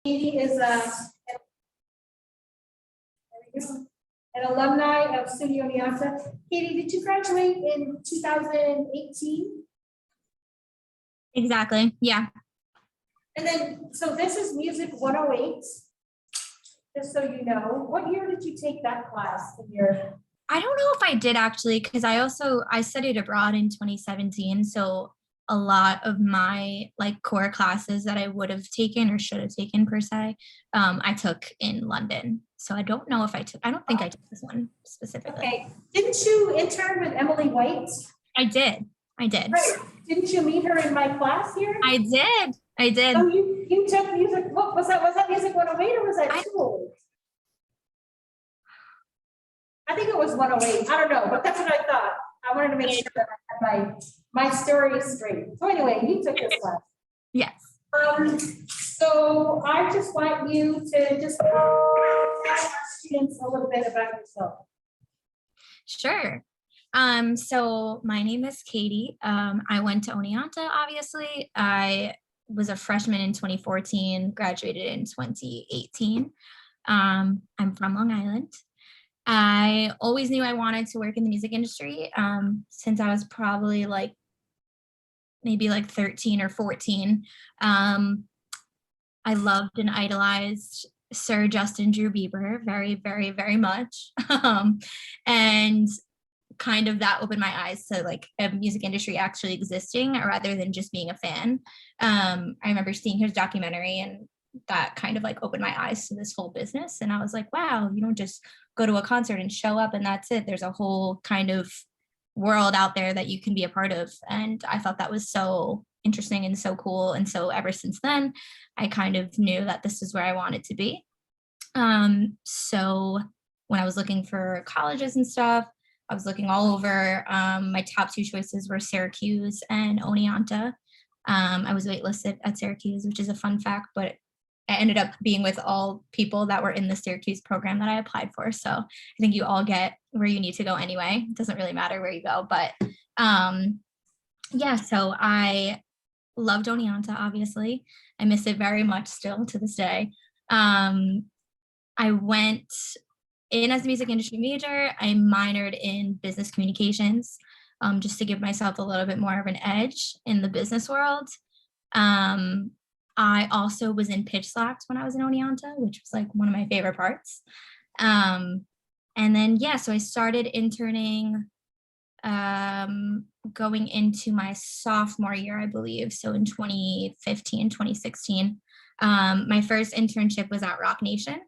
Katie is an alumni of SUNY Oneonta. Katie, did you graduate in 2018? Exactly. Yeah. And then, so this is Music 108. Just so you know, what year did you take that class in your? I don't know if I did actually, because I studied abroad in 2017. So a lot of my like core classes that I would have taken or should have taken per se, I took in London. So I don't know if I don't think I took this one specifically. Okay. Didn't you intern with Emily White? I did. Right. Didn't you meet her in my class here? I did. Oh, you took music. What was that? Was that Music 108 or was that 208? I think it was 108. I don't know, but that's what I thought. I wanted to make sure that I had my story straight. So anyway, you took this class. Yes. So I just want you to just tell our students a little bit about yourself. Sure. So my name is Katie. I went to Oneonta, obviously. I was a freshman in 2014, graduated in 2018. I'm from Long Island. I always knew I wanted to work in the music industry since I was probably maybe 13 or 14. I loved and idolized Sir Justin Drew Bieber very, very, very much. And kind of that opened my eyes to a music industry actually existing rather than just being a fan. I remember seeing his documentary and that kind of opened my eyes to this whole business. And I was like, wow, you don't just go to a concert and show up and that's it. There's a whole kind of world out there that you can be a part of. And I thought that was so interesting and so cool. And so ever since then, I kind of knew that this is where I wanted to be. So when I was looking for colleges and stuff, I was looking all over. My top two choices were Syracuse and Oneonta. I was waitlisted at Syracuse, which is a fun fact, but I ended up being with all people that were in the Syracuse program that I applied for. So I think you all get where you need to go anyway. It doesn't really matter where you go, but yeah, so I loved Oneonta, obviously. I miss it very much still to this day. I went in as a music industry major. I minored in business communications just to give myself a little bit more of an edge in the business world. I also was in pitch slacks when I was in Oneonta, which was one of my favorite parts. And then, yeah, so I started interning going into my sophomore year, I believe. So in 2015, 2016, my first internship was at Roc Nation,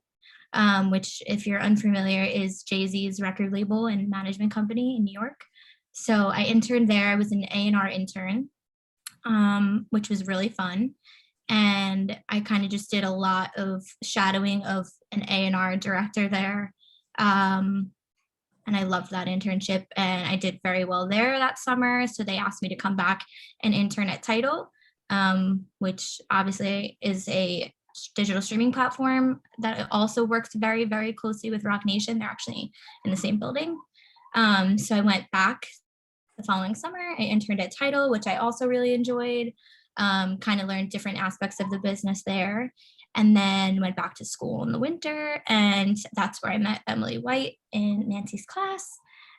which, if you're unfamiliar, is Jay-Z's record label and management company in New York. So I interned there. I was an A&R intern, which was really fun. And I kind of just did a lot of shadowing of an A&R director there. And I loved that internship and I did very well there that summer. So they asked me to come back and intern at Tidal, which obviously is a digital streaming platform that also works very, very closely with Roc Nation. They're actually in the same building. So I went back the following summer. I interned at Tidal, which I also really enjoyed. Kind of learned different aspects of the business there, and then went back to school in the winter. And that's where I met Emily White in Nancy's class.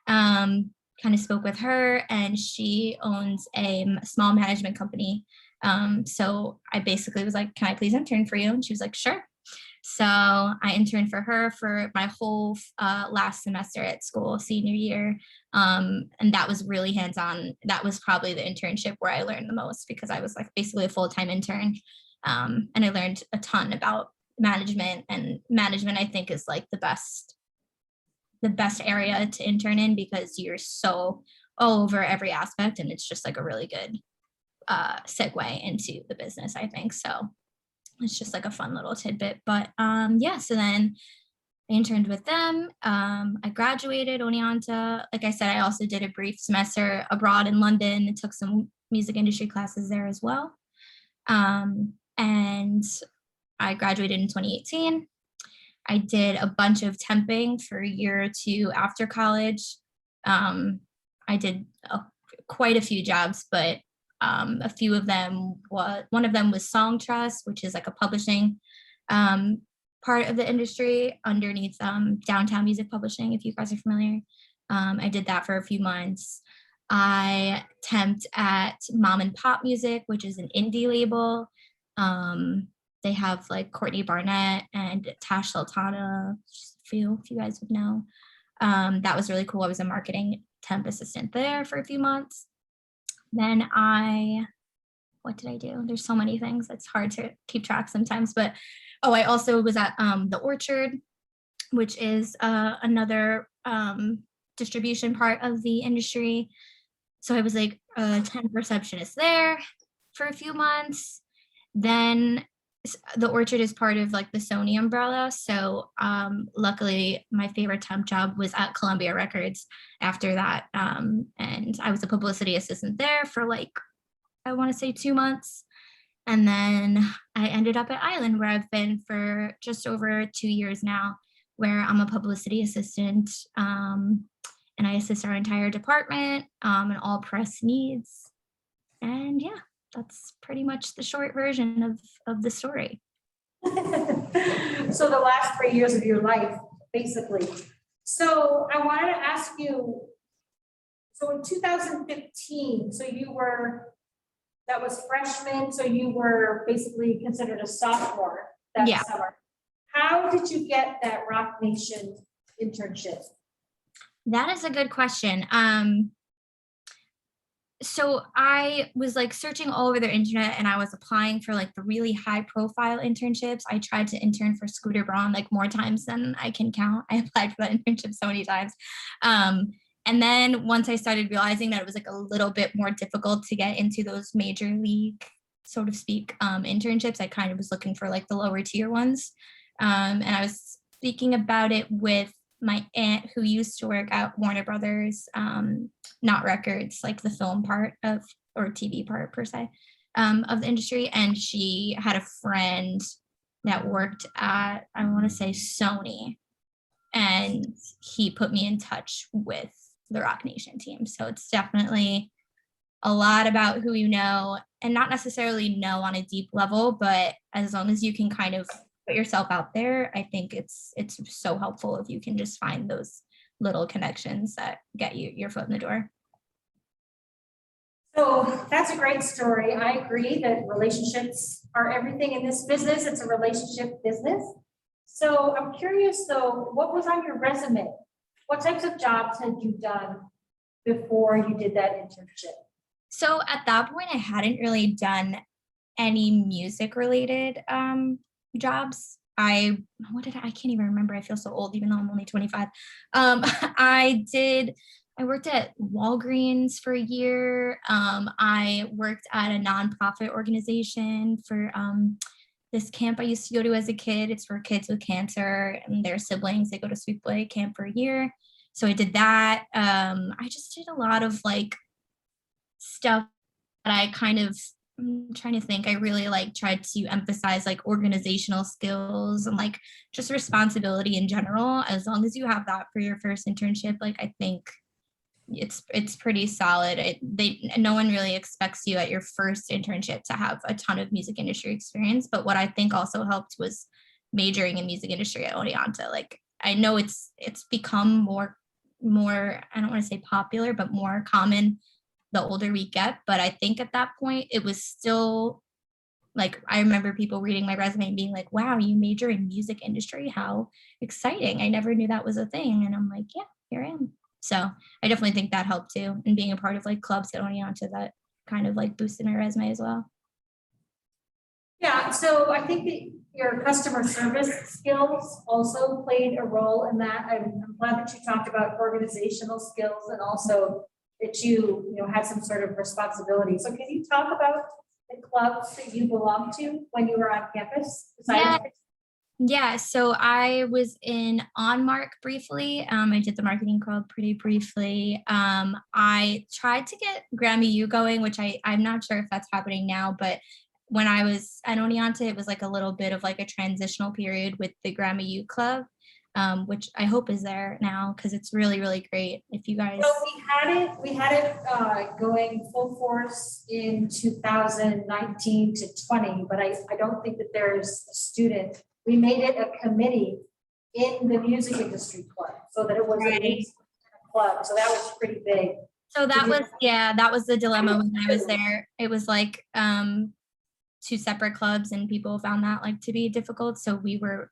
Kind of spoke with her, and she owns a small management company. So I basically was like, can I please intern for you? And she was like, sure. So I interned for her for my whole last semester at school, senior year. And that was really hands-on. That was probably the internship where I learned the most because I was basically a full-time intern. And I learned a ton about management, and management I think is the best area to intern in because you're so all over every aspect, and it's just a really good segue into the business, I think. So it's just a fun little tidbit. But yeah, so then I interned with them. I graduated Oneonta. Like I said, I also did a brief semester abroad in London and took some music industry classes there as well. And I graduated in 2018. I did a bunch of temping for a year or two after college. I did quite a few jobs, but a few of them one of them was Song Trust, which is a publishing part of the industry underneath Downtown Music Publishing, if you guys are familiar. I did that for a few months. I temped at Mom and Pop Music, which is an indie label. They have like Courtney Barnett and Tash Sultana, just a few if you guys would know. That was really cool. I was a marketing temp assistant there for a few months. Then what did I do? There's so many things. It's hard to keep track sometimes, but I also was at the Orchard, which is another distribution part of the industry. So I was like a temp receptionist there for a few months. Then the Orchard is part of like the Sony umbrella. So luckily my favorite temp job was at Columbia Records after that. And I was a publicity assistant there for like, I want to say 2 months. And then I ended up at Island, where I've been for just over 2 years now, where I'm a publicity assistant. And I assist our entire department and all press needs. And yeah, that's pretty much the short version of the story. So the last 3 years of your life, basically. So I wanted to ask you, so in 2015, that was freshman, so you were basically considered a sophomore that summer. How did you get that Roc Nation internship? That is a good question. So I was like searching all over the internet, and I was applying for like the really high profile internships. I tried to intern for Scooter Braun like more times than I can count. I applied for that internship so many times. And then once I started realizing that it was like a little bit more difficult to get into those major league, so to speak, internships, I kind of was looking for like the lower tier ones. And I was speaking about it with my aunt, who used to work at Warner Brothers, not records, like the film part of, or TV part per se, of the industry. And she had a friend that worked at, I want to say Sony, and he put me in touch with the Roc Nation team. So it's definitely a lot about who you know, and not necessarily know on a deep level, but as long as you can kind of put yourself out there, I think it's so helpful if you can just find those little connections that get you your foot in the door. So that's a great story. I agree that relationships are everything in this business. It's a relationship business. So I'm curious though, what was on your resume? What types of jobs had you done before you did that internship? So at that point, I hadn't really done any music related jobs. I can't even remember. I feel so old, even though I'm only 25. I worked at Walgreens for a year. I worked at a nonprofit organization for this camp I used to go to as a kid. It's for kids with cancer and their siblings. They go to Sweet Boy camp for a year. So I did that. I just did a lot of like stuff that I kind of, I'm trying to think, I really like tried to emphasize like organizational skills and like just responsibility in general. As long as you have that for your first internship, like I think it's pretty solid. No one really expects you at your first internship to have a ton of music industry experience. But what I think also helped was majoring in music industry at Oneonta. Like I know it's become more, I don't want to say popular, but more common the older we get. But I think at that point it was still like, I remember people reading my resume and being like, wow, you major in music industry, how exciting. I never knew that was a thing. And I'm like, yeah, here I am. So I definitely think that helped too. And being a part of like clubs at Oneonta, that kind of like boosted my resume as well. Yeah, so I think that your customer service skills also played a role in that. I'm glad that you talked about organizational skills and also that you had some sort of responsibility. So can you talk about the clubs that you belonged to when you were on campus? Yeah, so I was in On Mark briefly. I did the marketing club pretty briefly. I tried to get Grammy U going, which I'm not sure if that's happening now, but when I was at Oneonta, it was like a little bit of like a transitional period with the Grammy U club, which I hope is there now because it's really, really great. If you guys. So we had it going full force in 2019 to 20, but I don't think that there's a student we made it a committee in the music industry club, so that it was a Right. music club, so that was pretty big. So that Did you- was, yeah, that was the dilemma when I was there. It was like two separate clubs and people found that like to be difficult. So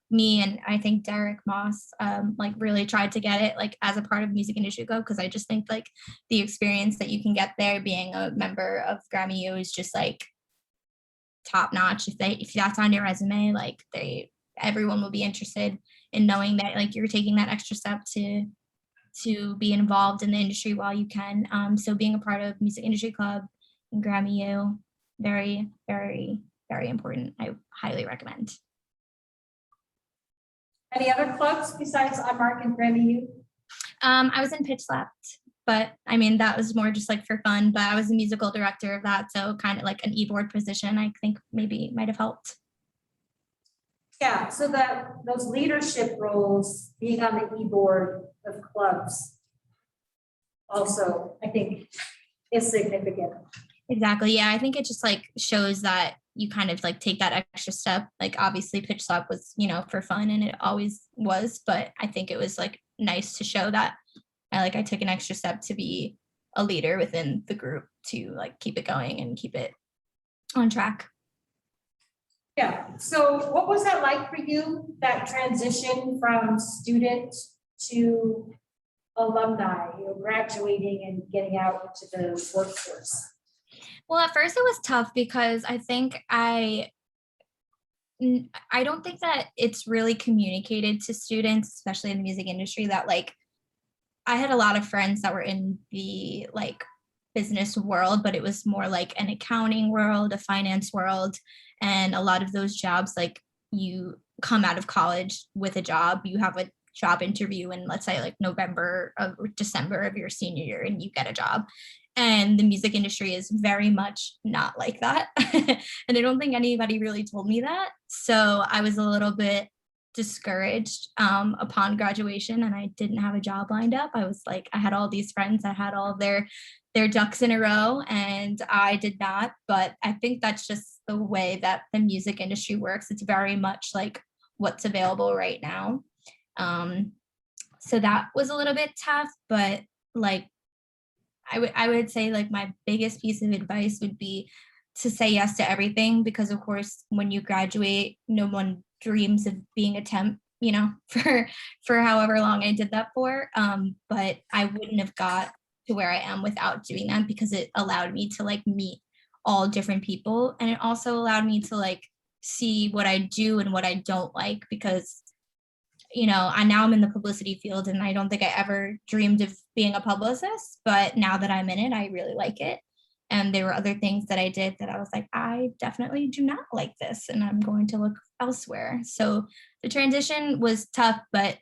me and I think Derek Moss like really tried to get it like as a part of music industry club, because I just think like the experience that you can get there being a member of Grammy U is just like top notch. If that's on your resume, like everyone will be interested in knowing that like you're taking that extra step to be involved in the industry while you can. So being a part of music industry club and Grammy U, very, very, very important. I highly recommend. Any other clubs besides Mark and Grammy U? I was in Pitch Slapped, but I mean, that was more just like for fun, but I was the musical director of that. So kind of like an e-board position, I think maybe might have helped. Yeah, so those leadership roles, being on the e-board of clubs, also, I think is significant. Exactly. Yeah, I think it just like shows that you kind of like take that extra step. Like obviously Pitch Slap was, for fun and it always was, but I think it was like nice to show that I took an extra step to be a leader within the group to like keep it going and keep it on track. Yeah, so what was that like for you, that transition from student to alumni, graduating and getting out to the workforce? Well, at first it was tough because I think I don't think that it's really communicated to students, especially in the music industry, that like I had a lot of friends that were in the like business world, but it was more like an accounting world, a finance world. And a lot of those jobs, like you come out of college with a job, you have a job interview in, let's say, like November or December of your senior year, and you get a job. And the music industry is very much not like that. And I don't think anybody really told me that. So I was a little bit discouraged upon graduation, and I didn't have a job lined up. I was like, I had all these friends that had all their ducks in a row, and I did not. But I think that's just the way that the music industry works. It's very much like what's available right now. So that was a little bit tough, but like I would say like my biggest piece of advice would be to say yes to everything, because of course when you graduate, no one dreams of being a temp, for however long I did that for. But I wouldn't have got to where I am without doing that, because it allowed me to like meet all different people, and it also allowed me to like see what I do and what I don't like, because I'm in the publicity field, and I don't think I ever dreamed of being a publicist, but now that I'm in it, I really like it. And there were other things that I did that I was like, I definitely do not like this, and I'm going to look elsewhere. So the transition was tough, but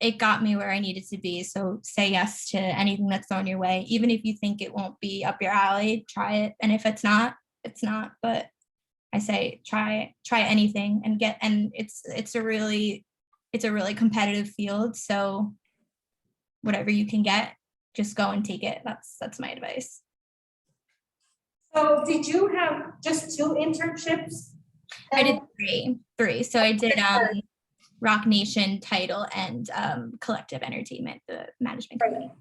it got me where I needed to be. So say yes to anything that's thrown your way. Even if you think it won't be up your alley, try it. And if it's not, it's not. But I say try anything and it's a really competitive field. So whatever you can get, just go and take it. That's my advice. So did you have just 2 internships? I did three. So I did Roc Nation, Title, and Collective Entertainment, the management company.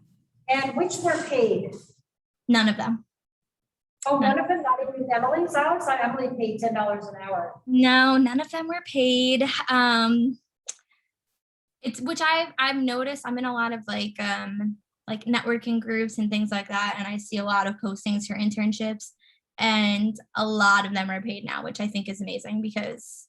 And which were paid? None of them. Oh, one of them, not even Emily's house? Emily paid $10 an hour. No, none of them were paid. It's which I've noticed. I'm in a lot of like networking groups and things like that, and I see a lot of postings for internships, and a lot of them are paid now, which I think is amazing, because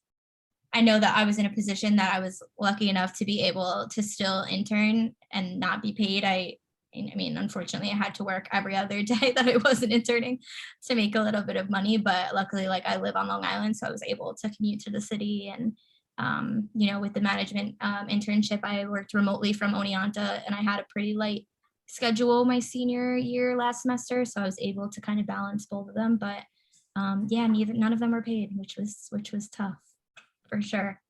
I know that I was in a position that I was lucky enough to be able to still intern and not be paid. I mean, unfortunately, I had to work every other day that I wasn't interning to make a little bit of money, but luckily, like I live on Long Island, so I was able to commute to the city. And with the management internship, I worked remotely from Oneonta, and I had a pretty light schedule my senior year last semester, so I was able to kind of balance both of them. But none of them were paid, which was tough for sure.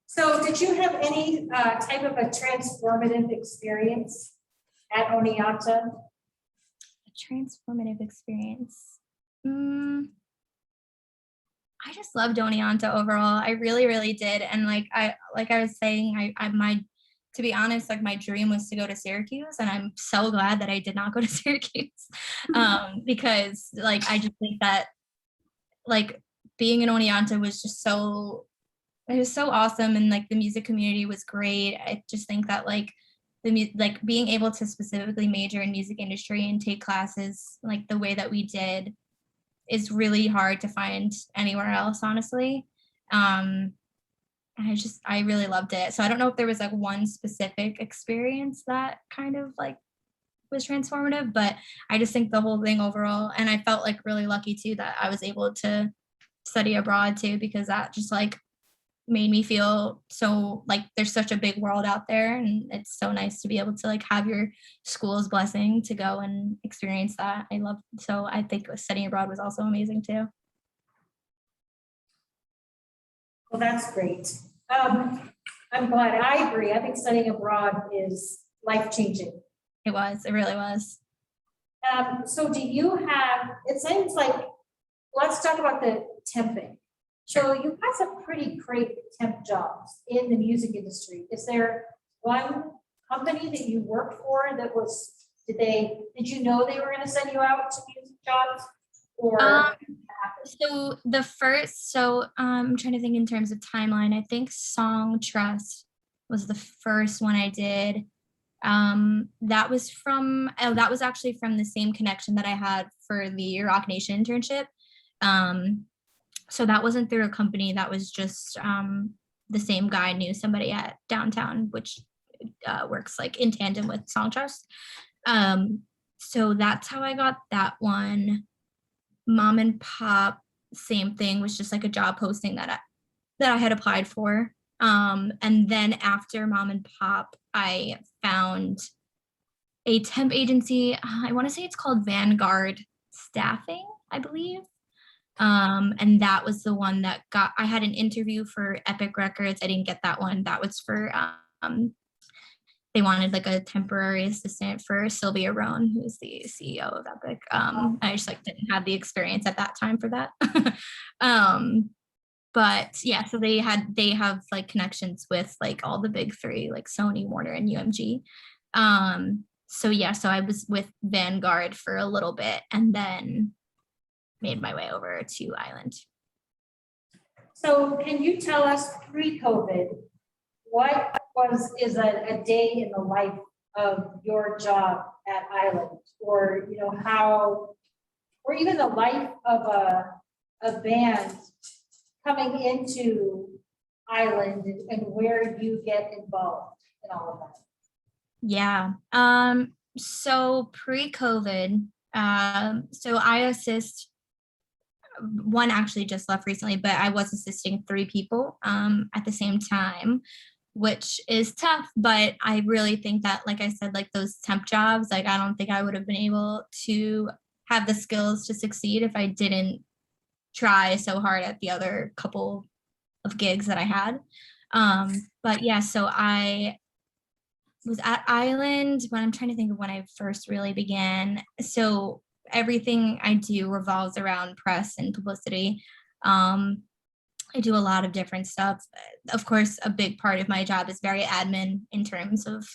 So did you have any type of a transformative experience at Oneonta? A transformative experience. I just loved Oneonta overall. I really, really did. And like I was saying, to be honest, like my dream was to go to Syracuse, and I'm so glad that I did not go to Syracuse. Because like I just think that like being in Oneonta was just so, it was so awesome, and like the music community was great. I just think that like like being able to specifically major in music industry and take classes like the way that we did is really hard to find anywhere else, honestly. I really loved it. So I don't know if there was like one specific experience that kind of like was transformative, but I just think the whole thing overall, and I felt like really lucky too that I was able to study abroad too, because that just like made me feel so like there's such a big world out there, and it's so nice to be able to like have your school's blessing to go and experience that. So I think studying abroad was also amazing too. Well, that's great. I'm glad. I agree. I think studying abroad is life-changing. It really was. So do you have, it seems like, let's talk about the temping. So you had some pretty great temp jobs in the music industry. Is there one company that you worked for that was, did you know they were going to send you out to music jobs? Or I'm trying to think in terms of timeline. I think Song Trust was the first one I did. That was actually from the same connection that I had for the Roc Nation internship. So that wasn't through a company, that was just the same guy knew somebody at downtown, which works like in tandem with Song Trust. So that's how I got that one. Mom and Pop, same thing, was just like a job posting that I had applied for. And then after Mom and Pop, I found a temp agency. I want to say it's called Vanguard Staffing, I believe. And that was the one that I had an interview for Epic Records. I didn't get that one. That was for, they wanted like a temporary assistant for Sylvia Rohn, who's the CEO of Epic. I just like didn't have the experience at that time for that. But yeah, so they have like connections with like all the big three, like Sony, Warner, and UMG. So yeah, so I was with Vanguard for a little bit and then made my way over to Island. So can you tell us pre-COVID, what is a day in the life of your job at Island, or how, or even the life of a band coming into Island, and where you get involved in all of that? Yeah. So pre-COVID, so I assist, one actually just left recently, but I was assisting 3 people at the same time, which is tough. But I really think that, like I said, like those temp jobs, like I don't think I would have been able to have the skills to succeed if I didn't try so hard at the other couple of gigs that I had. But yeah, so I was at Island when I'm trying to think of when I first really began. So everything I do revolves around press and publicity. I do a lot of different stuff. Of course, a big part of my job is very admin in terms of,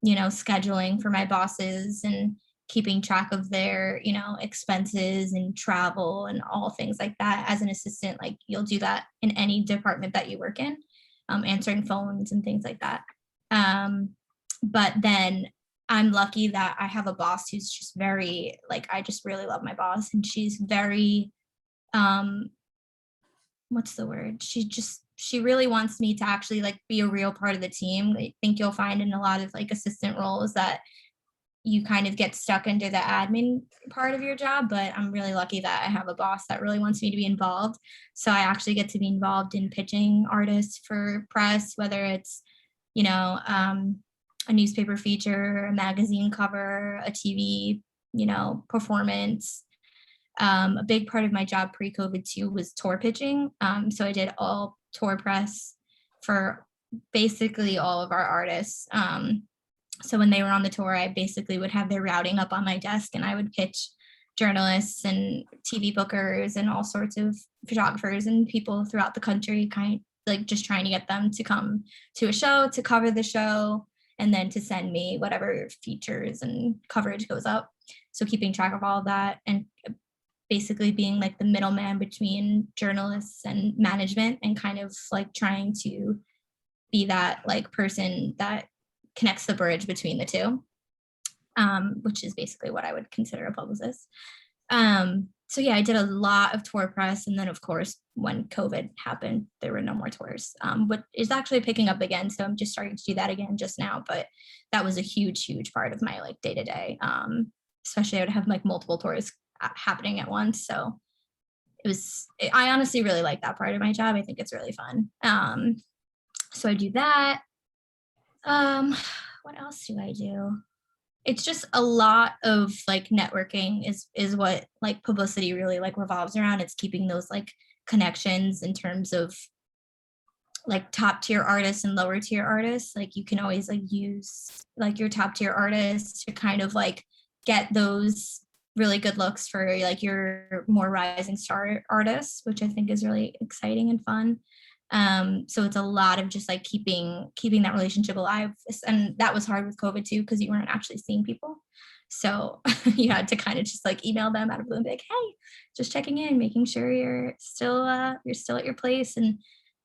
scheduling for my bosses and keeping track of their, expenses and travel and all things like that. As an assistant, like you'll do that in any department that you work in, answering phones and things like that. But then I'm lucky that I have a boss who's just very, like, I just really love my boss, and she's very, what's the word? She really wants me to actually like be a real part of the team. I think you'll find in a lot of like assistant roles that you kind of get stuck into the admin part of your job, but I'm really lucky that I have a boss that really wants me to be involved. So I actually get to be involved in pitching artists for press, whether it's, a newspaper feature, a magazine cover, a TV, performance. A big part of my job pre-COVID too was tour pitching. So I did all tour press for basically all of our artists. So when they were on the tour, I basically would have their routing up on my desk and I would pitch journalists and TV bookers and all sorts of photographers and people throughout the country, kind like just trying to get them to come to a show, to cover the show, and then to send me whatever features and coverage goes up. So keeping track of all of that and basically being like the middleman between journalists and management and kind of like trying to be that like person that connects the bridge between the two, which is basically what I would consider a publicist. So yeah, I did a lot of tour press. And then of course, when COVID happened, there were no more tours, but it's actually picking up again. So I'm just starting to do that again just now, but that was a huge part of my like day to day. Especially I would have like multiple tours happening at once. So I honestly really like that part of my job. I think it's really fun. So I do that. What else do I do? It's just a lot of like networking is what like publicity really like revolves around. It's keeping those like connections in terms of like top tier artists and lower tier artists. Like you can always like use like your top tier artists to kind of like get those really good looks for like your more rising star artists, which I think is really exciting and fun. So it's a lot of just like keeping that relationship alive. And that was hard with COVID too, because you weren't actually seeing people. So you had to kind of just like email them out of the blue and be like, hey, just checking in, making sure you're still at your place. And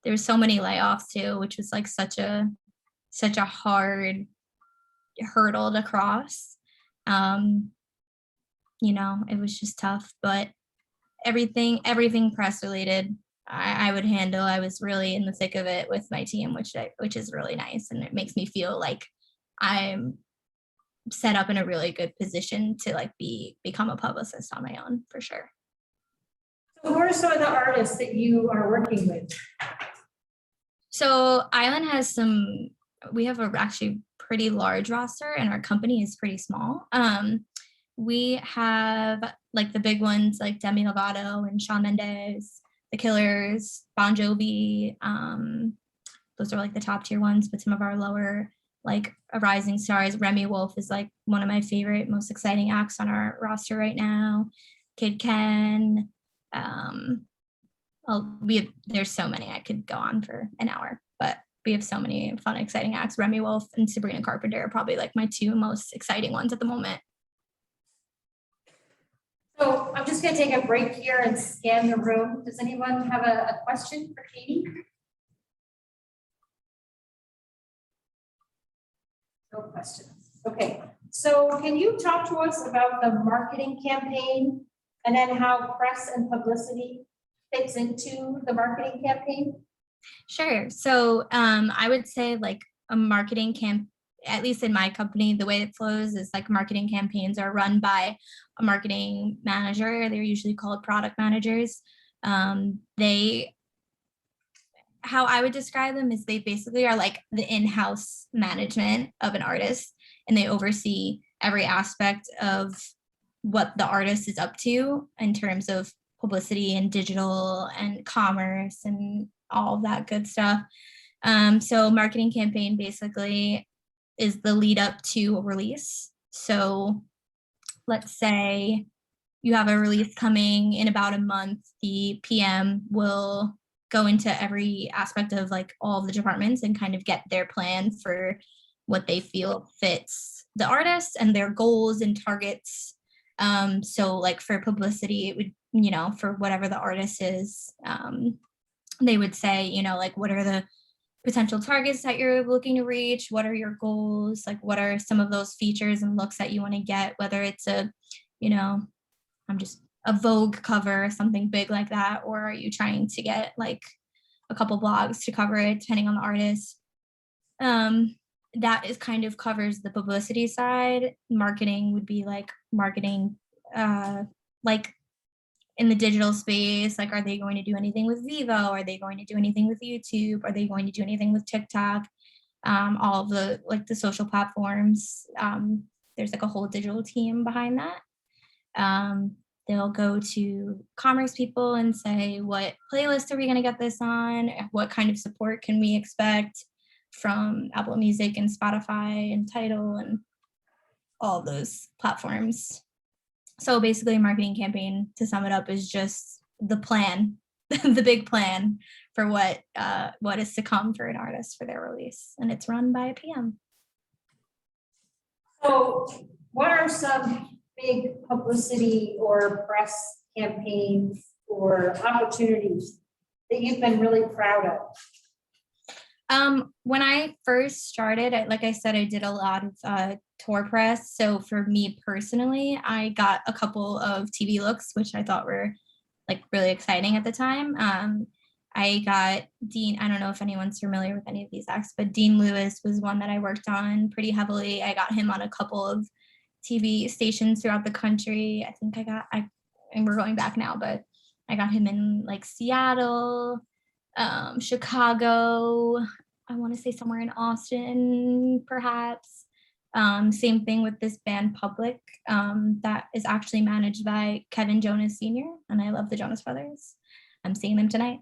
there were so many layoffs too, which was like such a hard hurdle to cross. You know, it was just tough, but everything press related, I would handle. I was really in the thick of it with my team, which is really nice. And it makes me feel like I'm set up in a really good position to like become a publicist on my own for sure. So who are some of the artists that you are working with? So Island has we have a actually pretty large roster and our company is pretty small. We have like the big ones like Demi Lovato and Shawn Mendes, The Killers, Bon Jovi. Those are like the top tier ones, but some of our lower like rising stars. Remy Wolf is like one of my favorite, most exciting acts on our roster right now. Kid Ken. There's so many. I could go on for an hour, but we have so many fun, exciting acts. Remy Wolf and Sabrina Carpenter are probably like my two most exciting ones at the moment. So I'm just going to take a break here and scan the room. Does anyone have a question for Katie? No questions. Okay. So can you talk to us about the marketing campaign and then how press and publicity fits into the marketing campaign? Sure. So I would say like a marketing at least in my company, the way it flows is like marketing campaigns are run by a marketing manager. They're usually called product managers. How I would describe them is they basically are like the in-house management of an artist, and they oversee every aspect of what the artist is up to in terms of publicity and digital and commerce and all of that good stuff. So marketing campaign basically is the lead up to a release. So let's say you have a release coming in about a month, the PM will go into every aspect of like all of the departments and kind of get their plan for what they feel fits the artist and their goals and targets. So like for publicity, it would, you know, for whatever the artist is, they would say, you know, like what are the potential targets that you're looking to reach? What are your goals? Like what are some of those features and looks that you want to get, whether it's a, you know, a Vogue cover, something big like that, or are you trying to get like a couple blogs to cover it, depending on the artist? That is kind of covers the publicity side. Marketing would be like marketing, like in the digital space, like are they going to do anything with Vivo? Are they going to do anything with YouTube? Are they going to do anything with TikTok? All of the like the social platforms. There's like a whole digital team behind that. They'll go to commerce people and say, what playlist are we going to get this on? What kind of support can we expect from Apple Music and Spotify and Tidal and all those platforms? So basically a marketing campaign, to sum it up, is just the plan, the big plan for what is to come for an artist for their release. And it's run by a PM. So what are some big publicity or press campaigns or opportunities that you've been really proud of? When I first started, like I said, I did a lot of tour press. So for me personally, I got a couple of TV looks, which I thought were like really exciting at the time. I got Dean, I don't know if anyone's familiar with any of these acts, but Dean Lewis was one that I worked on pretty heavily. I got him on a couple of TV stations throughout the country. I think and we're going back now, but I got him in like Seattle, Chicago, I want to say somewhere in Austin, perhaps. Same thing with this band Public, that is actually managed by Kevin Jonas Sr. And I love the Jonas Brothers. I'm seeing them tonight.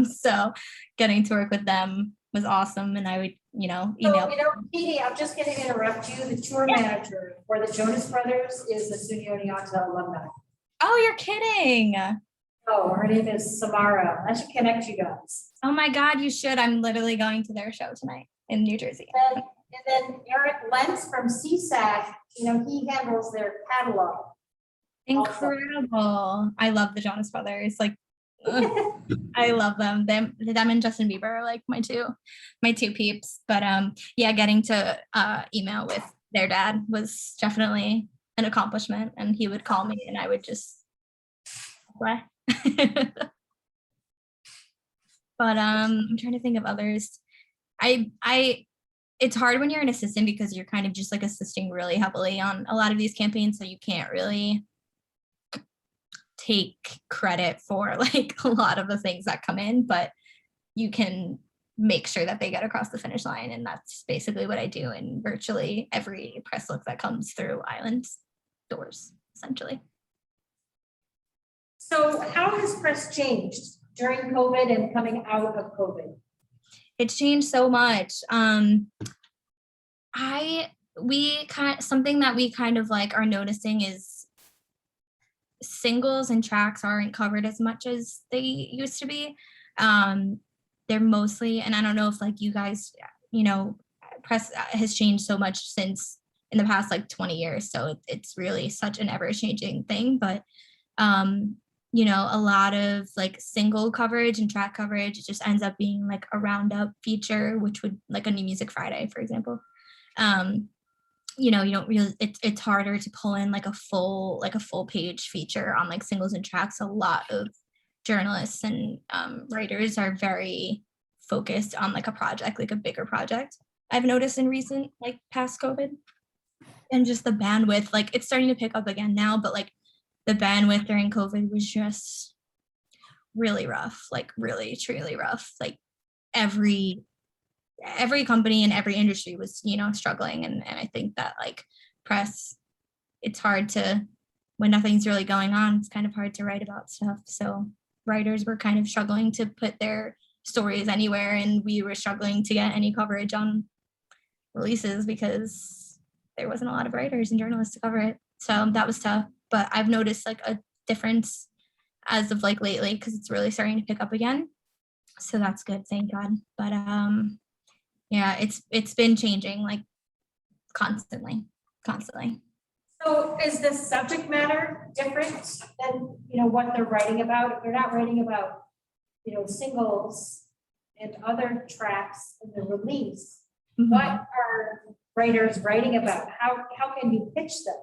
So getting to work with them was awesome. And I would, email. So, Katie, I'm just going to interrupt you. The tour manager for the Jonas Brothers is the SUNY Oneonta alumni. Oh, you're kidding. Oh, her name is Samara. I should connect you guys. Oh my God, you should. I'm literally going to their show tonight in New Jersey. And then Eric Lentz from CSAC, he handles their catalog. Incredible. I love the Jonas Brothers. Like, I love them. Them and Justin Bieber are like my two peeps. But yeah, getting to email with their dad was definitely an accomplishment. And he would call me and I would just play. But I'm trying to think of others. It's hard when you're an assistant because you're kind of just like assisting really heavily on a lot of these campaigns, so you can't really take credit for like a lot of the things that come in, but you can make sure that they get across the finish line, and that's basically what I do in virtually every press look that comes through Island's doors, essentially. So how has press changed during COVID and coming out of COVID? It's changed so much. Something that we kind of like are noticing is singles and tracks aren't covered as much as they used to be. They're mostly, and I don't know if like you guys, press has changed so much since in the past like 20 years. So it's really such an ever-changing thing. But a lot of like single coverage and track coverage, it just ends up being like a roundup feature, which would like a New Music Friday, for example. You don't really, it's harder to pull in like a full page feature on like singles and tracks. A lot of journalists and writers are very focused on like a project, like a bigger project. I've noticed in recent, like past COVID, and just the bandwidth, like it's starting to pick up again now, but like the bandwidth during COVID was just really rough, like really, truly rough. Like every company in every industry was, struggling. And I think that like press, it's hard to, when nothing's really going on, it's kind of hard to write about stuff. So writers were kind of struggling to put their stories anywhere, and we were struggling to get any coverage on releases because there wasn't a lot of writers and journalists to cover it. So that was tough. But I've noticed like a difference as of like lately because it's really starting to pick up again. So that's good, thank God. But yeah, it's been changing like constantly. So is the subject matter different than what they're writing about? If they're not writing about singles and other tracks in the release, Mm-hmm. what are writers writing about? How can you pitch them?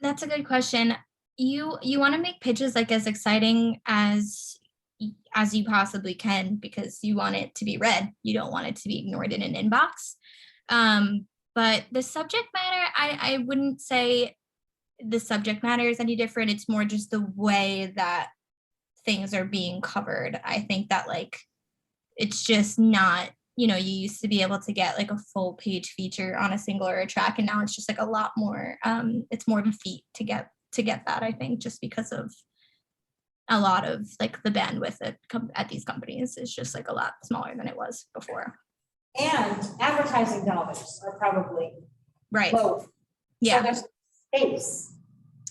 That's a good question. You want to make pitches like as exciting as you possibly can because you want it to be read. You don't want it to be ignored in an inbox. But the subject matter, I wouldn't say the subject matter is any different. It's more just the way that things are being covered. I think that like, it's just not, you used to be able to get like a full page feature on a single or a track, and now it's just like a lot more, it's more of a feat to get that, I think, just because of a lot of like the bandwidth at these companies is just like a lot smaller than it was before. And advertising dollars are probably right. low. Yeah. So there's pace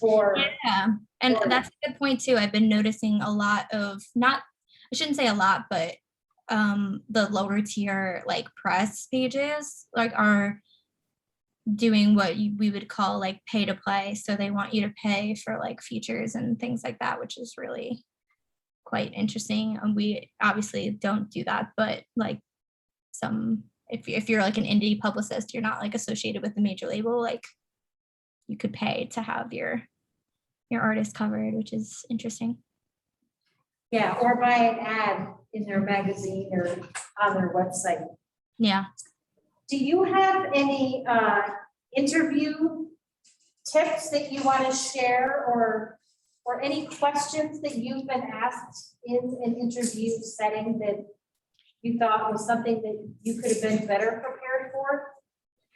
or. Yeah, and or- that's a good point too. I've been noticing a lot of, not, I shouldn't say a lot, but the lower tier like press pages like are doing what we would call like pay to play. So they want you to pay for like features and things like that, which is really quite interesting. And we obviously don't do that, but like if you're like an indie publicist, you're not like associated with a major label, like you could pay to have your artist covered, which is interesting. Yeah, or buy an ad in their magazine or on their website. Yeah. Do you have any interview tips that you want to share, or any questions that you've been asked in an interview setting that you thought was something that you could have been better prepared for?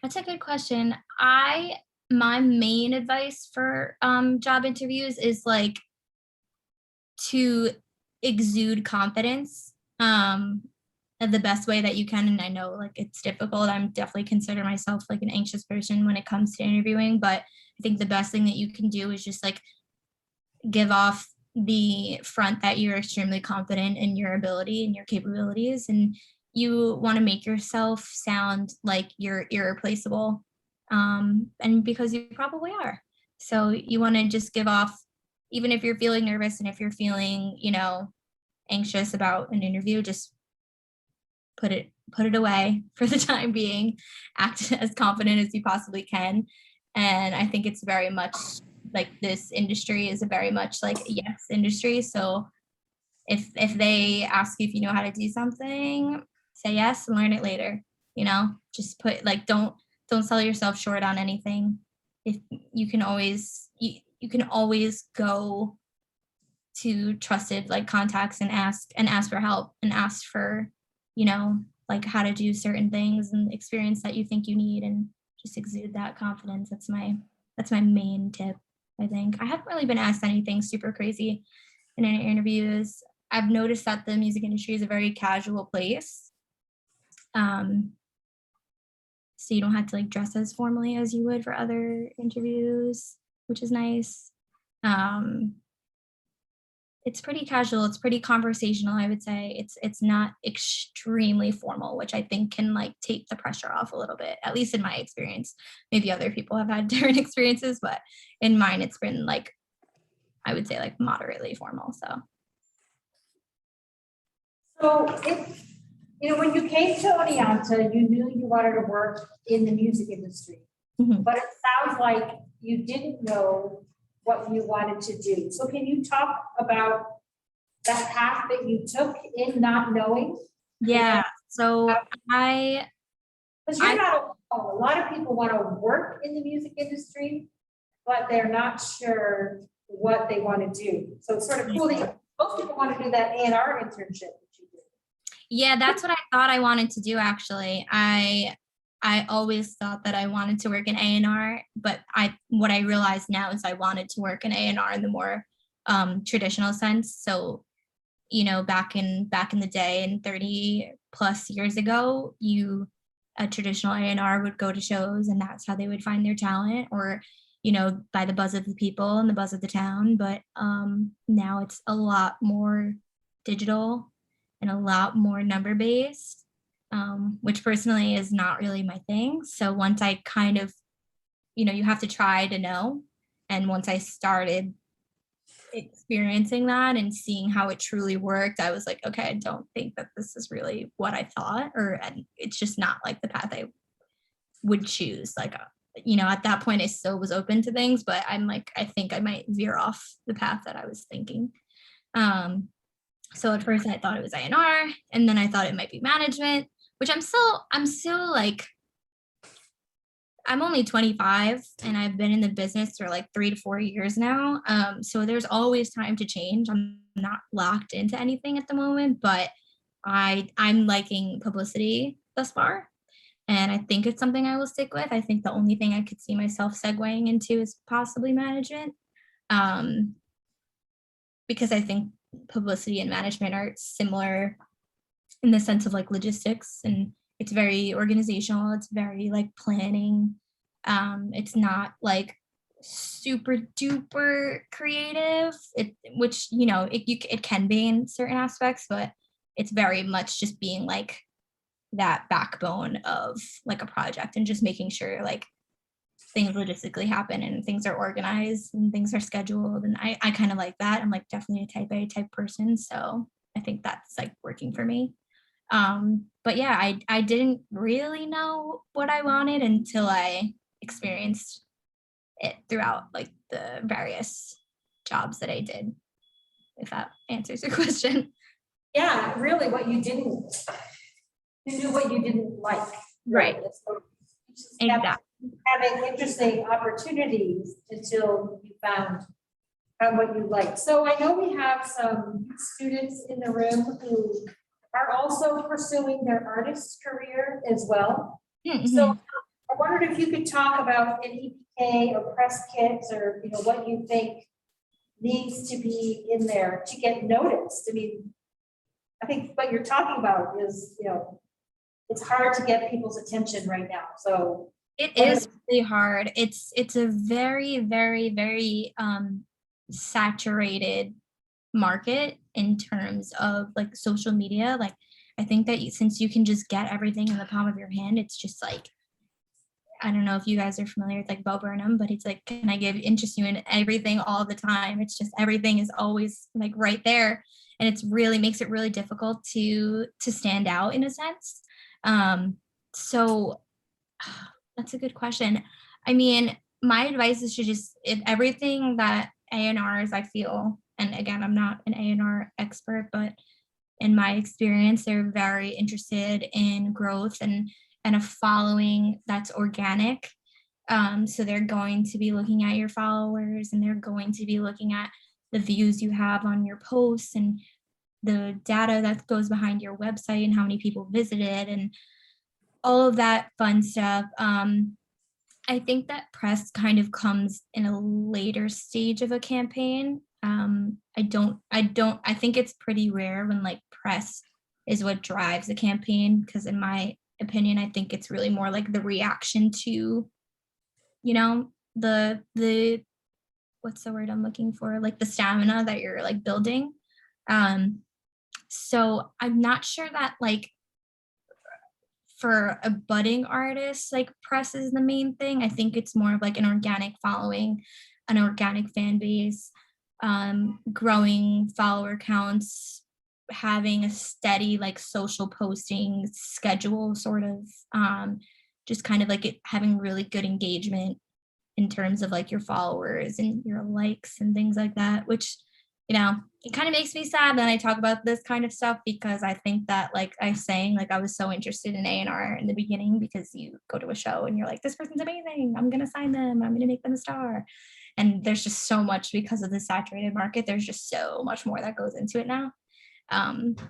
That's a good question. My main advice for job interviews is like to exude confidence the best way that you can. And I know like it's difficult. I'm definitely consider myself like an anxious person when it comes to interviewing, but I think the best thing that you can do is just like give off the front that you're extremely confident in your ability and your capabilities, and you want to make yourself sound like you're irreplaceable, and because you probably are. So you want to just give off, even if you're feeling nervous and if you're feeling, anxious about an interview, just put it away for the time being, act as confident as you possibly can. And I think it's very much like this industry is a very much like a yes industry. So if they ask you if you know how to do something, say yes and learn it later. Just put like don't sell yourself short on anything. If you can always you can always go to trusted like contacts and ask for help and ask for like how to do certain things and experience that you think you need, and just exude that confidence. That's my main tip. I think I haven't really been asked anything super crazy in any interviews. I've noticed that the music industry is a very casual place. So you don't have to like dress as formally as you would for other interviews, which is nice. It's pretty casual. It's pretty conversational, I would say. It's not extremely formal, which I think can like take the pressure off a little bit, at least in my experience. Maybe other people have had different experiences, but in mine, it's been like, I would say like moderately formal. So when you came to Oneonta, you knew you wanted to work in the music industry, but it sounds like you didn't know what you wanted to do. So can you talk about that path that you took in not knowing? Yeah. So because you're not a lot of people want to work in the music industry, but they're not sure what they want to do. So it's sort of cool that most people want to do that A&R internship that you did. Yeah, that's what I thought I wanted to do, actually. I always thought that I wanted to work in A&R, but what I realized now is I wanted to work in A&R in the more traditional sense. So, back in the day, and 30 plus years ago, a traditional A&R would go to shows, and that's how they would find their talent, or by the buzz of the people and the buzz of the town. But now it's a lot more digital and a lot more number based. Which personally is not really my thing. So once I kind of, you have to try to know. And once I started experiencing that and seeing how it truly worked, I was like, okay, I don't think that this is really what I thought, and it's just not like the path I would choose. Like, at that point I still was open to things, but I'm like, I think I might veer off the path that I was thinking. So at first I thought it was A&R, and then I thought it might be management, which I'm still like, I'm only 25 and I've been in the business for like 3 to 4 years now. So there's always time to change. I'm not locked into anything at the moment, but I'm liking publicity thus far. And I think it's something I will stick with. I think the only thing I could see myself segueing into is possibly management. Because I think publicity and management are similar in the sense of like logistics, and it's very organizational. It's very like planning. It's not like super duper creative, which, it can be in certain aspects, but it's very much just being like that backbone of like a project and just making sure like things logistically happen and things are organized and things are scheduled. And I kind of like that. I'm like definitely a type A type person. So I think that's like working for me. But yeah, I didn't really know what I wanted until I experienced it throughout like the various jobs that I did, if that answers your question. Yeah, really what you knew what you didn't like. Right. So you just kept Exactly. having interesting opportunities until you found what you like. So I know we have some students in the room who are also pursuing their artist career as well. Mm-hmm. So I wondered if you could talk about an EPK or press kits, or what you think needs to be in there to get noticed. I mean, I think what you're talking about is, it's hard to get people's attention right now. So it is really hard. It's a very, very, very saturated market in terms of like social media. Like I think that since you can just get everything in the palm of your hand, it's just like, I don't know if you guys are familiar with like Bo Burnham, but it's like, can I interest you in everything all the time? It's just everything is always like right there. And it's really makes it really difficult to stand out in a sense. So that's a good question. I mean, my advice is to just, if everything that A&Rs I feel, and again, I'm not an A&R expert, but in my experience, they're very interested in growth and a following that's organic. So they're going to be looking at your followers and they're going to be looking at the views you have on your posts and the data that goes behind your website and how many people visited and all of that fun stuff. I think that press kind of comes in a later stage of a campaign. I think it's pretty rare when like press is what drives a campaign, because in my opinion, I think it's really more like the reaction to, the what's the word I'm looking for? Like the stamina that you're like building. So I'm not sure that like for a budding artist, like press is the main thing. I think it's more of like an organic following, an organic fan base, growing follower counts, having a steady like social posting schedule, sort of, just kind of like having really good engagement in terms of like your followers and your likes and things like that, which, it kind of makes me sad that I talk about this kind of stuff, because I think that, like I was saying, like I was so interested in A&R in the beginning, because you go to a show and you're like, this person's amazing, I'm going to sign them, I'm going to make them a star. And there's just so much, because of the saturated market, there's just so much more that goes into it now. And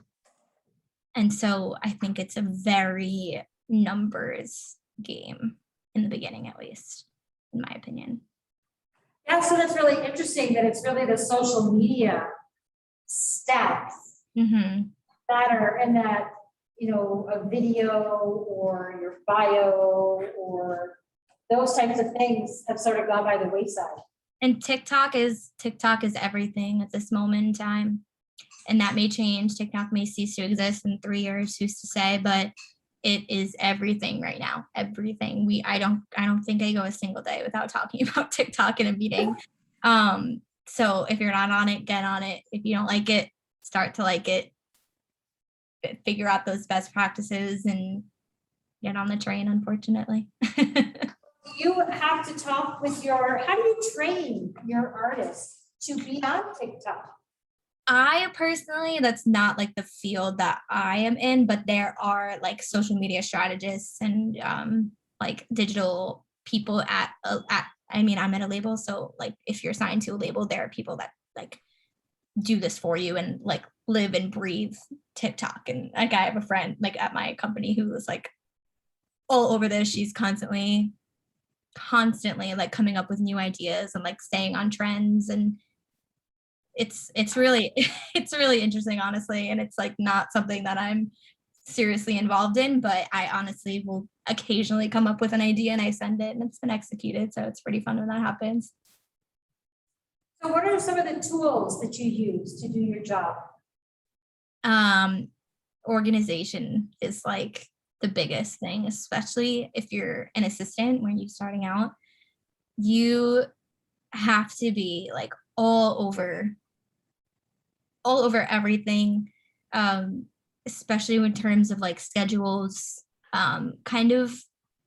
so I think it's a very numbers game in the beginning, at least, in my opinion. Yeah, so that's really interesting that it's really the social media stats that are in that, a video or your bio or those types of things have sort of gone by the wayside. And TikTok is everything at this moment in time. And that may change. TikTok may cease to exist in 3 years, who's to say, but it is everything right now. Everything. I don't think I go a single day without talking about TikTok in a meeting. So if you're not on it, get on it. If you don't like it, start to like it. Figure out those best practices and get on the train, unfortunately. You have to talk with how do you train your artists to be on TikTok? I personally, that's not like the field that I am in, but there are like social media strategists and like digital people I'm at a label. So like if you're signed to a label, there are people that like do this for you and like live and breathe TikTok. And like I have a friend like at my company who was like all over this. She's constantly like coming up with new ideas and like staying on trends, and it's really interesting, honestly, and it's like not something that I'm seriously involved in, but I honestly will occasionally come up with an idea and I send it and it's been executed, so it's pretty fun when that happens. So what are some of the tools that you use to do your job? Organization is like the biggest thing, especially if you're an assistant when you're starting out. You have to be like all over everything, especially in terms of like schedules. Kind of,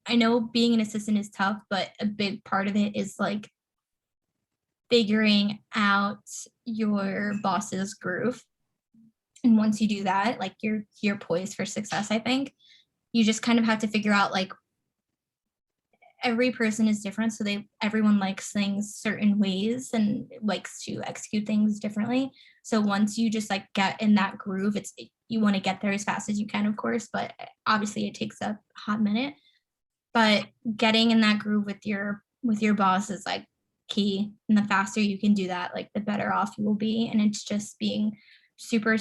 I know being an assistant is tough, but a big part of it is like figuring out your boss's groove. And once you do that, like you're poised for success, I think. You just kind of have to figure out like every person is different, so everyone likes things certain ways and likes to execute things differently. So once you just like get in that groove, you want to get there as fast as you can, of course, but obviously it takes a hot minute. But getting in that groove with your boss is like key, and the faster you can do that, like the better off you will be. And it's just being super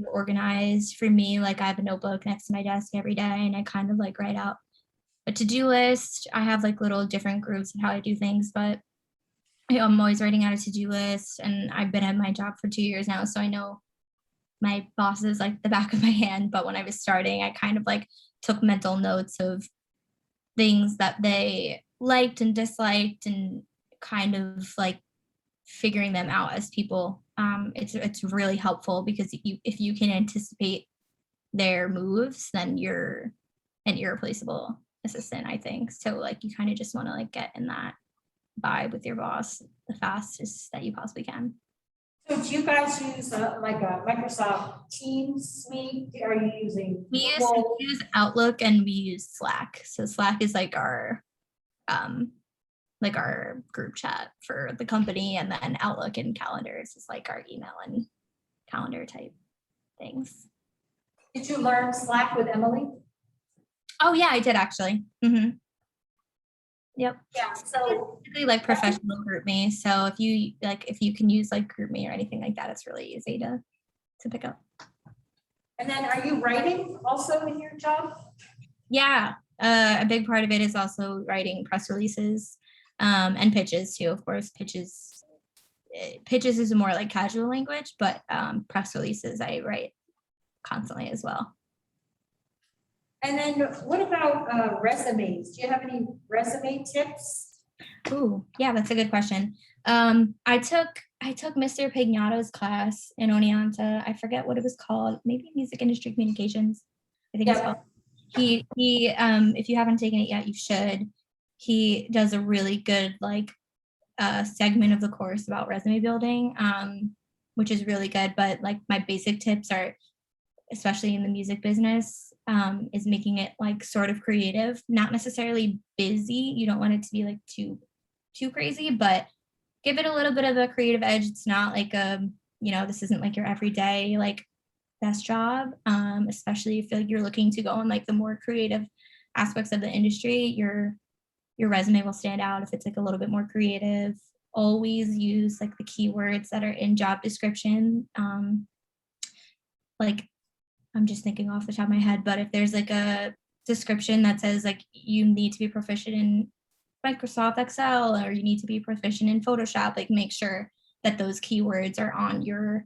organized. For me, like I have a notebook next to my desk every day, and I kind of like write out a to-do list. I have like little different groups of how I do things, but I'm always writing out a to-do list, and I've been at my job for 2 years now, so I know my boss is like the back of my hand. But when I was starting, I kind of like took mental notes of things that they liked and disliked, and kind of like figuring them out as people. It's really helpful because if you can anticipate their moves, then you're an irreplaceable assistant, I think. So like you kind of just want to like get in that vibe with your boss the fastest that you possibly can. So do you guys use like a Microsoft Teams suite? Are you using? We use Outlook, and we use Slack. So Slack is like our group chat for the company, and then Outlook and calendars is like our email and calendar type things. Did you learn Slack with Emily? Oh yeah, I did actually. Mm-hmm. Yep. Yeah. So basically like professional GroupMe. So if you can use like GroupMe or anything like that, it's really easy to pick up. and then are you writing also in your job? Yeah. A big part of it is also writing press releases, and pitches too, of course. Pitches is more like casual language, but press releases I write constantly as well. And then what about resumes? Do you have any resume tips? Ooh, yeah, that's a good question. I took Mr. Pignato's class in Oneonta. I forget what it was called. Maybe music industry communications. I think it's called. He if you haven't taken it yet, you should. He does a really good like segment of the course about resume building, which is really good. But like my basic tips are, especially in the music business, is making it like sort of creative, not necessarily busy. You don't want it to be like too crazy, but give it a little bit of a creative edge. It's not like this isn't like your everyday like best job, especially if you're looking to go in like the more creative aspects of the industry. Your resume will stand out if it's like a little bit more creative. Always use like the keywords that are in job description. Like I'm just thinking off the top of my head, but if there's like a description that says like you need to be proficient in Microsoft Excel, or you need to be proficient in Photoshop, like make sure that those keywords are on your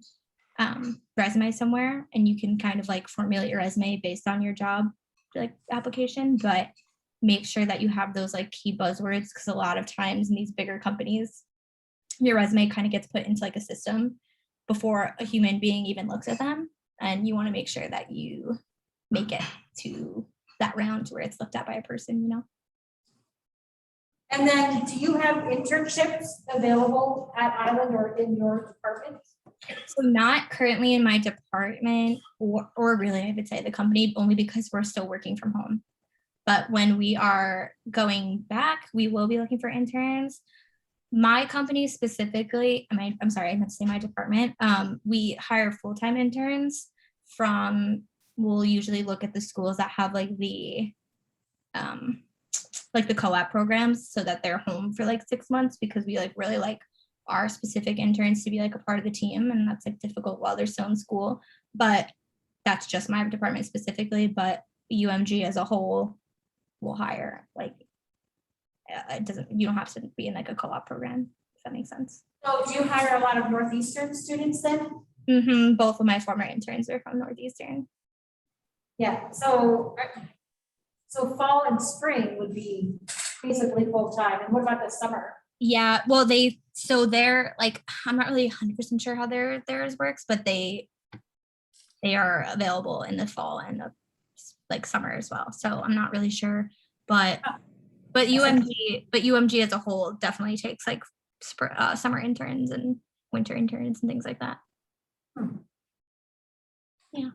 resume somewhere, and you can kind of like formulate your resume based on your job like application, but make sure that you have those like key buzzwords, because a lot of times in these bigger companies, your resume kind of gets put into like a system before a human being even looks at them. And you want to make sure that you make it to that round where it's looked at by a person. And then do you have internships available at Island or in your department? So not currently in my department, or really I would say the company, only because we're still working from home. But when we are going back, we will be looking for interns. My company specifically, I'm sorry, I meant to say my department. We hire full-time interns we'll usually look at the schools that have like the co-op programs, so that they're home for like 6 months, because we like really like our specific interns to be like a part of the team, and that's like difficult while they're still in school. But that's just my department specifically. But UMG as a whole will hire like you don't have to be in like a co-op program, if that makes sense. So do you hire a lot of Northeastern students then? Both of my former interns are from Northeastern. Yeah, so fall and spring would be basically full-time. And what about the summer? Yeah, well, they're like, I'm not really 100% sure how theirs works, but they are available in the fall and the like summer as well. So I'm not really sure, but UMG as a whole definitely takes like summer interns and winter interns and things like that. Yeah.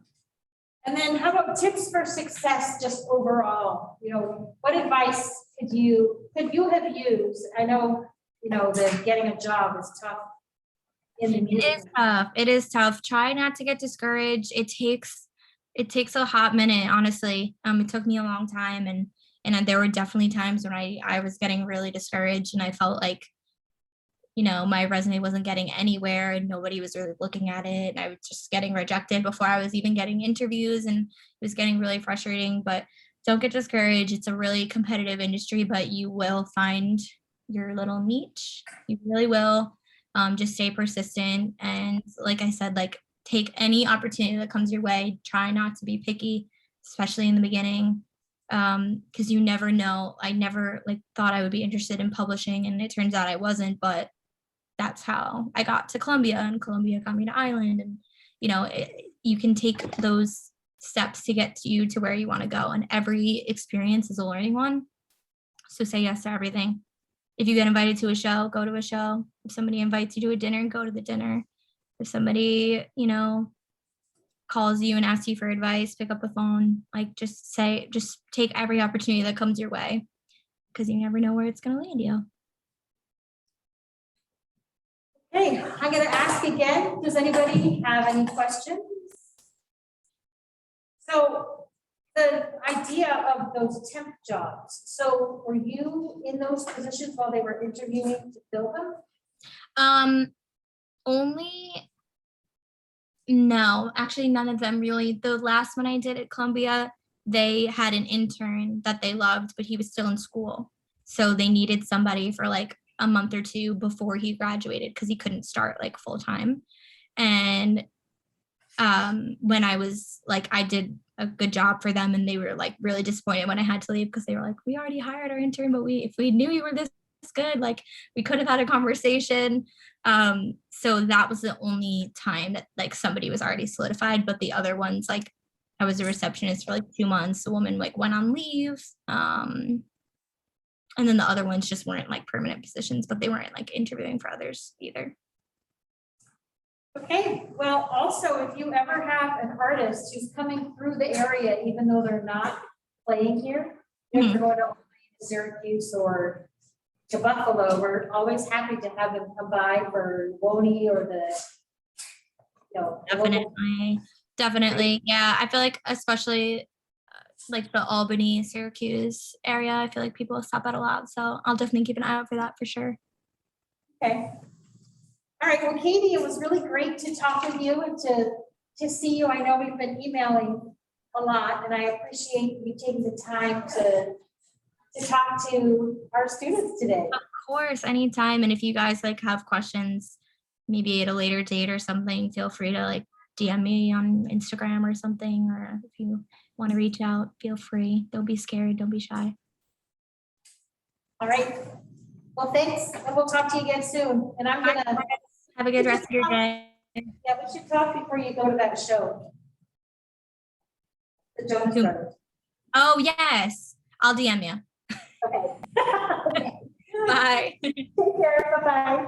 And then how about tips for success just overall? You know, what advice could you have used? I know, you know, that getting a job is tough. It is tough. Try not to get discouraged. It takes a hot minute, honestly. It took me a long time, and there were definitely times when I was getting really discouraged and I felt like, you know, my resume wasn't getting anywhere and nobody was really looking at it. And I was just getting rejected before I was even getting interviews, and it was getting really frustrating. But don't get discouraged. It's a really competitive industry, but you will find your little niche. You really will. Just stay persistent. And like I said, like take any opportunity that comes your way. Try not to be picky, especially in the beginning. Because you never know. I never like thought I would be interested in publishing, and it turns out I wasn't, but that's how I got to Columbia, and Columbia got me to Island. And, you know, you can take those steps to get you to where you want to go. And every experience is a learning one. So say yes to everything. If you get invited to a show, go to a show. If somebody invites you to a dinner, go to the dinner. If somebody, you know, calls you and asks you for advice, pick up the phone. Like just take every opportunity that comes your way, because you never know where it's going to land you. Hey, I'm going to ask again. Does anybody have any questions? So the idea of those temp jobs. So were you in those positions while they were interviewing to fill them? No, actually none of them really. The last one I did at Columbia, they had an intern that they loved, but he was still in school. So they needed somebody for like a month or two before he graduated, because he couldn't start like full time. And when I was like, I did a good job for them, and they were like really disappointed when I had to leave, because they were like, we already hired our intern, but if we knew you were this good, like we could have had a conversation. So that was the only time that like somebody was already solidified, but the other ones, like I was a receptionist for like 2 months. The woman like went on leave. And then the other ones just weren't like permanent positions, but they weren't like interviewing for others either. Okay, well, also, if you ever have an artist who's coming through the area, even though they're not playing here, if they're going to Syracuse or to Buffalo, we're always happy to have them come by for Woney or the, you know. Definitely. Yeah, I feel like especially like the Albany, Syracuse area, I feel like people stop out a lot. So I'll definitely keep an eye out for that for sure. Okay. All right, well, Katie, it was really great to talk with you and to see you. I know we've been emailing a lot, and I appreciate you taking the time to talk to our students today. Of course, anytime. And if you guys like have questions, maybe at a later date or something, feel free to like DM me on Instagram or something, or if you want to reach out, feel free. Don't be scared. Don't be shy. All right. Well, thanks. And we'll talk to you again soon. And I'm going to have a good rest of your day. Yeah, we should talk before you go to that show. The Jonas Brothers. Oh, yes. I'll DM you. Okay. Bye. Take care. Bye-bye.